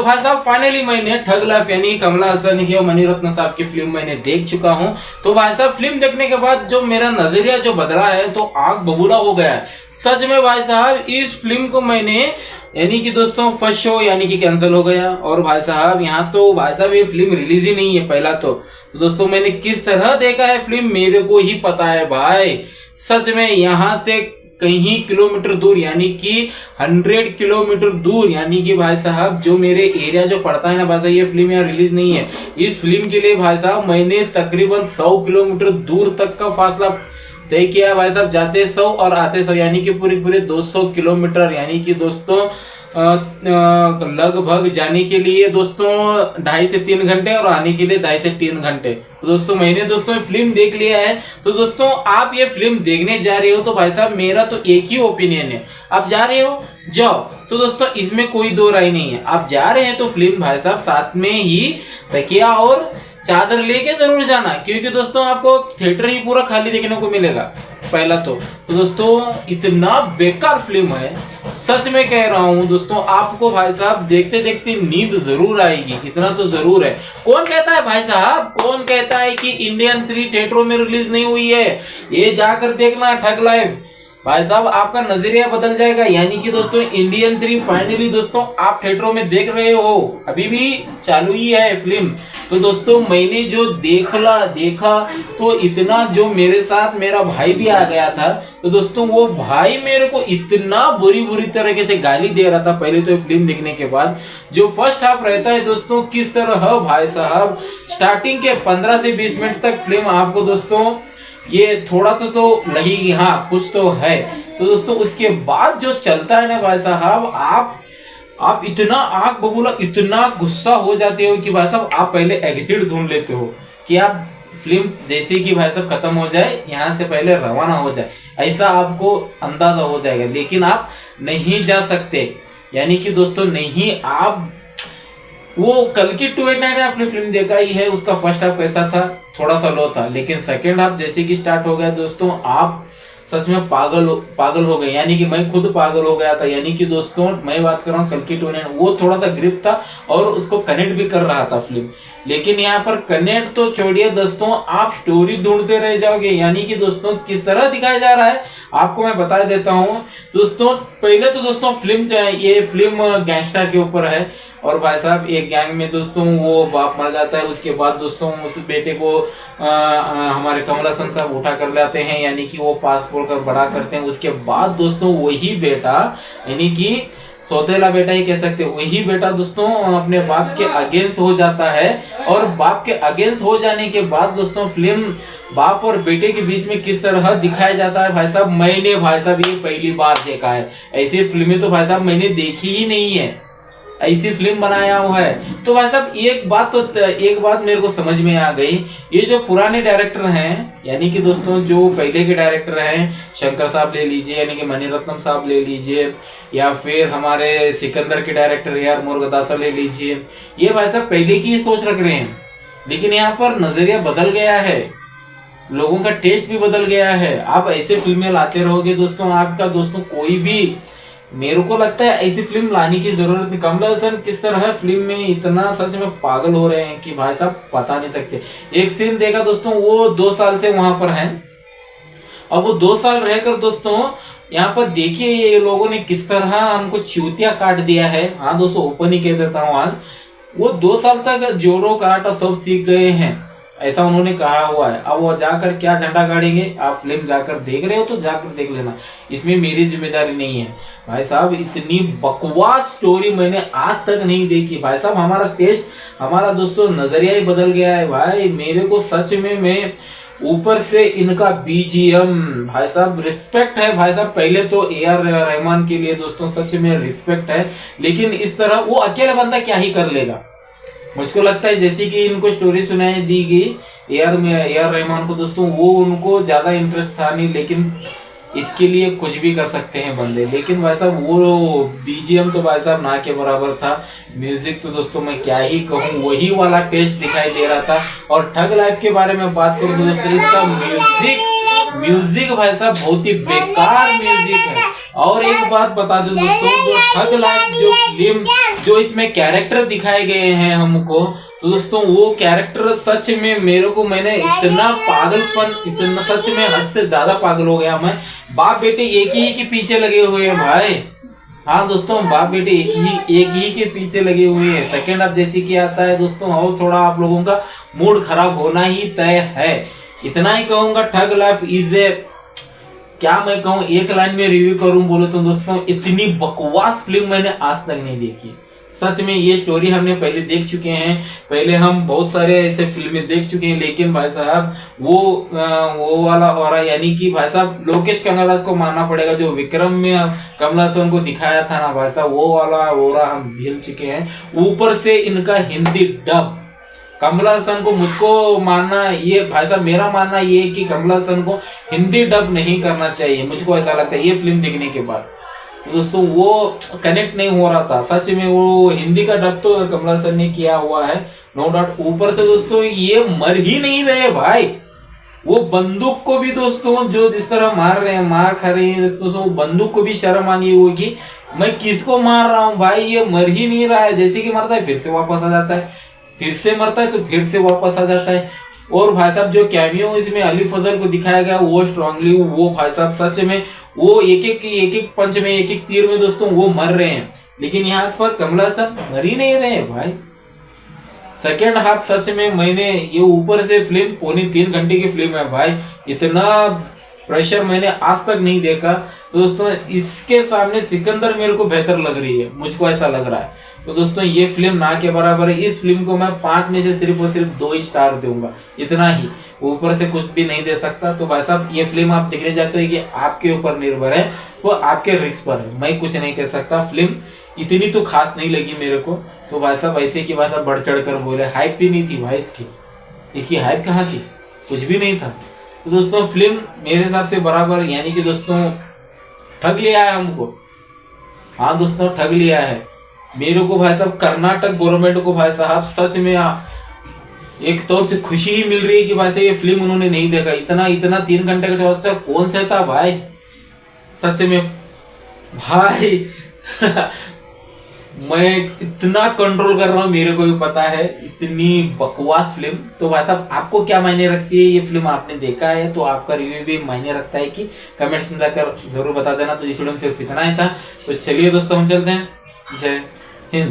तो भाई साहब फाइनली मैंने ठग लाइफ यानी कमला हसन की और मणिरत्न साहब की फिल्म मैंने देख चुका हूं। तो भाई साहब फिल्म देखने के बाद जो मेरा नजरिया जो बदला है तो आग बबूला हो गया है। सच में भाई साहब इस फिल्म को मैंने यानी कि दोस्तों फर्स्ट शो यानी कि कैंसिल हो गया। और भाई साहब यहाँ तो भाई साहब ये फिल्म रिलीज ही नहीं है पहला तो दोस्तों मैंने किस तरह देखा है फिल्म मेरे को ही पता है भाई। सच में यहाँ से कहीं किलोमीटर दूर यानी कि 100 किलोमीटर दूर यानी कि भाई साहब जो मेरे एरिया जो पड़ता है ना भाई साहब ये फिल्म यहाँ रिलीज नहीं है। इस फिल्म के लिए भाई साहब मैंने तकरीबन 100 किलोमीटर दूर तक का फासला तय किया भाई साहब, जाते 100 और आते 100 यानी कि पूरे 200 किलोमीटर यानी कि दोस्तों लगभग जाने के लिए दोस्तों 2.5 से 3 घंटे और आने के लिए 2.5 से 3 घंटे। तो दोस्तों मैंने दोस्तों फिल्म देख लिया है। तो दोस्तों आप ये फिल्म देखने जा रहे हो तो भाई साहब मेरा तो एक ही ओपिनियन है, आप जा रहे हो जाओ। तो दोस्तों इसमें कोई दो राय नहीं है, आप जा रहे हैं तो फिल्म भाई साहब साथ में ही तकिया और चादर लेके जरूर जाना, क्योंकि दोस्तों आपको थिएटर ही पूरा खाली देखने को मिलेगा पहला तो दोस्तों इतना बेकार फिल्म है। सच में कह रहा हूँ दोस्तों आपको भाई साहब देखते देखते नींद जरूर आएगी, इतना तो जरूर है। कौन कहता है भाई साहब, कौन कहता है कि इंडियन 3 थिएटरों में रिलीज नहीं हुई है? ये जाकर देखना ठग लाइफ भाई साहब आपका नजरिया बदल जाएगा। यानी कि दोस्तों इंडियन 3 फाइनली दोस्तों आप थिएटरों में देख रहे हो, अभी भी चालू ही है फिल्म। तो दोस्तों मैंने जो देखा तो इतना जो मेरे साथ मेरा भाई भी आ गया था। तो दोस्तों वो भाई मेरे को इतना बुरी तरीके से गाली दे रहा था पहले तो फिल्म देखने के बाद। जो फर्स्ट हाफ रहता है दोस्तों किस तरह भाई साहब स्टार्टिंग के 15 से 20 मिनट तक फिल्म आपको दोस्तों ये थोड़ा सा तो लगेगी हाँ कुछ तो है। तो दोस्तों उसके बाद जो चलता है ना भाई साहब आप इतना आग बबूला इतना गुस्सा हो जाते हो कि भाई साहब आप पहले एग्जिट ढूंढ लेते हो कि आप फिल्म जैसे कि भाई साहब खत्म हो जाए यहाँ से पहले रवाना हो जाए, ऐसा आपको अंदाजा हो जाएगा। लेकिन आप नहीं जा सकते यानी कि दोस्तों नहीं आप वो कल की 289 आपने फिल्म देखा ही है, उसका फर्स्ट हाफ कैसा था, थोड़ा सा लो था, लेकिन सेकंड हाफ जैसे कि स्टार्ट हो गया दोस्तों आप सच में पागल हो गए। यानी कि मैं खुद पागल हो गया था। यानी कि दोस्तों मैं बात कर रहा हूँ कल की 289 वो थोड़ा सा ग्रिप था और उसको कनेक्ट भी कर रहा था फिल्म, लेकिन यहाँ पर कनेक्ट तो छोड़िए दोस्तों आप स्टोरी ढूंढते रह जाओगे। यानी कि दोस्तों किस तरह दिखाया जा रहा है आपको मैं बता देता हूँ दोस्तों। पहले तो दोस्तों ये फिल्म गैंगस्टर के ऊपर है और भाई साहब एक गैंग में दोस्तों वो बाप मर जाता है, उसके बाद दोस्तों उस बेटे को हमारे कमल हसन साहब उठा कर लाते हैं यानी कि वो पासपोर्ट कर बड़ा करते हैं। उसके बाद दोस्तों वही बेटा यानी कि सौतेला बेटा ही कह सकते हैं, वही बेटा दोस्तों अपने बाप के अगेंस्ट हो जाता है। और बाप के अगेंस्ट हो जाने के बाद दोस्तों फिल्म बाप और बेटे के बीच में किस तरह दिखाया जाता है भाई साहब मैंने भाई साहब ये पहली बार देखा है। ऐसी फिल्में तो भाई साहब मैंने देखी ही नहीं है, ऐसी फिल्म बनाया हुआ है। तो भाई साहब एक बात मेरे को समझ में आ गई, ये जो पुराने डायरेक्टर हैं यानी कि दोस्तों जो पहले के डायरेक्टर हैं शंकर साहब ले लीजिए यानी कि मणिरत्नम साहब ले लीजिए या फिर हमारे सिकंदर के डायरेक्टर यार मुरुगदास ले लीजिए, ये भाई साहब पहले की ही सोच रख रहे हैं। लेकिन यहाँ पर नजरिया बदल गया है, लोगों का टेस्ट भी बदल गया है। आप ऐसे फिल्में लाते रहोगे दोस्तों आपका दोस्तों कोई भी मेरे को लगता है ऐसी फिल्म लाने की जरूरत नहीं। कमल हसन किस तरह फिल्म में इतना सच में पागल हो रहे हैं कि भाई साहब पता नहीं सकते। एक सीन देखा दोस्तों वो 2 साल से वहां पर हैं, अब वो 2 साल रहकर दोस्तों यहाँ पर देखिए ये लोगों ने किस तरह हमको चूतिया काट दिया है। हाँ दोस्तों ओपन ही कह देता हूँ आज, वो 2 साल तक जोड़ो कराटा सब सीख गए हैं ऐसा उन्होंने कहा हुआ है। अब वो जाकर क्या झंडा गाड़ेंगे, आप फिल्म जाकर देख रहे हो तो जाकर देख लेना, इसमें मेरी जिम्मेदारी नहीं है। भाई साहब इतनी बकवास स्टोरी मैंने आज तक नहीं देखी भाई साहब। हमारा टेस्ट हमारा दोस्तों नजरिया ही बदल गया है भाई। मेरे को सच में मैं ऊपर से इनका बीजीएम भाई साहब रिस्पेक्ट है भाई साहब। पहले तो AR रहमान के लिए दोस्तों सच में रिस्पेक्ट है, लेकिन इस तरह वो अकेला बंदा क्या ही कर लेगा। मुझको लगता है जैसे कि इनको स्टोरी सुनाई दी गई AR रहमान को दोस्तों वो उनको ज्यादा इंटरेस्ट था नहीं, लेकिन इसके लिए कुछ भी कर सकते हैं बंदे। लेकिन भाई साहब वो बीजीएम तो भाई साहब ना के बराबर था। म्यूजिक तो दोस्तों मैं क्या ही कहूँ, वही वाला टेस्ट दिखाई दे रहा था। और ठग लाइफ के बारे में बात करूँ तो दोस्तों इसका म्यूजिक भाई साहब बहुत ही बेकार म्यूजिक है। और एक बात बता दूं दोस्तों, जो ठग लाइफ जो फिल्म जो इसमें कैरेक्टर दिखाए गए हैं हमको, तो दोस्तों वो कैरेक्टर सच में मेरे को, मैंने इतना पागलपन, इतना सच में हद से ज्यादा पागल हो गया मैं। बाप बेटे एक ही के पीछे लगे हुए हैं भाई। हाँ दोस्तों, बाप बेटे एक ही के पीछे लगे हुए हैं। सेकेंड हाफ जैसे कि आता है दोस्तों, और थोड़ा आप लोगों का मूड खराब होना ही तय है। इतना ही कहूंगा, ठग लाइफ इज ए, क्या मैं कहूँ, एक लाइन में रिव्यू करूं बोले तो दोस्तों, इतनी बकवास फिल्म मैंने आज तक नहीं देखी। सच में ये स्टोरी हमने पहले देख चुके हैं, पहले हम बहुत सारे ऐसे फिल्में देख चुके हैं, लेकिन भाई साहब वो वाला और यानी कि भाई साहब लोकेश कनगराज को मानना पड़ेगा, जो विक्रम में कमल हसन को दिखाया था ना भाई साहब, वो वाला ओरा हम भूल चुके हैं। ऊपर से इनका हिंदी डब, कमल हसन को, मुझको मानना ये भाई साहब, मेरा मानना ये है कि कमल हसन को हिंदी डब नहीं करना चाहिए, मुझको ऐसा लगता है ये फिल्म देखने के बाद। तो दोस्तों वो कनेक्ट नहीं हो रहा था सच में, वो हिंदी का डब तो कमल हसन ने किया हुआ है, नो डाउट। ऊपर से दोस्तों ये मर ही नहीं रहे भाई, वो बंदूक को भी दोस्तों जो जिस तरह मार रहे हैं, मार खा रहे हैं दोस्तों, बंदूक को भी शर्म आनी होगी, मैं किसको मार रहा हूँ भाई, ये मर ही नहीं रहा है। जैसे कि मरता है फिर से वापस आ जाता है, फिर से मरता है तो फिर से वापस आ जाता है। और भाई साहब जो कैमियो इसमें अली फजल को दिखाया गया वो स्ट्रांगली, वो भाई साहब सच में वो एक एक पंच में, एक एक तीर में दोस्तों वो मर रहे हैं, लेकिन यहाँ पर कमल हसन मर ही नहीं रहे भाई। सेकेंड हाफ सच में मैंने ये, ऊपर से फिल्म 3.25 घंटे की फिल्म है भाई, इतना प्रेशर मैंने आज तक नहीं देखा। तो दोस्तों इसके सामने सिकंदर मेरे को बेहतर लग रही है, मुझको ऐसा लग रहा है। तो दोस्तों ये फिल्म ना के बराबर है। इस फिल्म को मैं 5 में से सिर्फ और सिर्फ 2 ही स्टार दूंगा, इतना ही, ऊपर से कुछ भी नहीं दे सकता। तो भाई साहब ये फिल्म आप देखने जाते हो कि आपके ऊपर निर्भर है, वो आपके रिस्क पर है, मैं कुछ नहीं कह सकता। फिल्म इतनी तो खास नहीं लगी मेरे को। तो भाई साहब ऐसे की भाई साहब बढ़ चढ़ कर बोले, हाइप भी नहीं थी भाई इसकी हाइप कहाँ थी, कुछ भी नहीं था। तो दोस्तों फिल्म मेरे हिसाब से बराबर, यानी कि दोस्तों ठग लिया है हमको। हाँ दोस्तों ठग लिया है मेरे को भाई साहब। कर्नाटक गवर्नमेंट को भाई साहब सच में एक तौर से खुशी ही मिल रही है कि भाई साहब ये फिल्म उन्होंने नहीं देखा। इतना 3 घंटे का टॉर्चर कौन सा था भाई, सच में भाई मैं इतना कंट्रोल कर रहा हूँ, मेरे को भी पता है, इतनी बकवास फिल्म। तो भाई साहब आपको क्या मायने रखती है ये फिल्म, आपने देखा है तो आपका रिव्यू भी मायने रखता है कि कमेंट्स में जाकर जरूर बता देना। तो इस वीडियो में सिर्फ इतना ही था। तो चलिए दोस्तों हम चलते हैं, जय हिंद।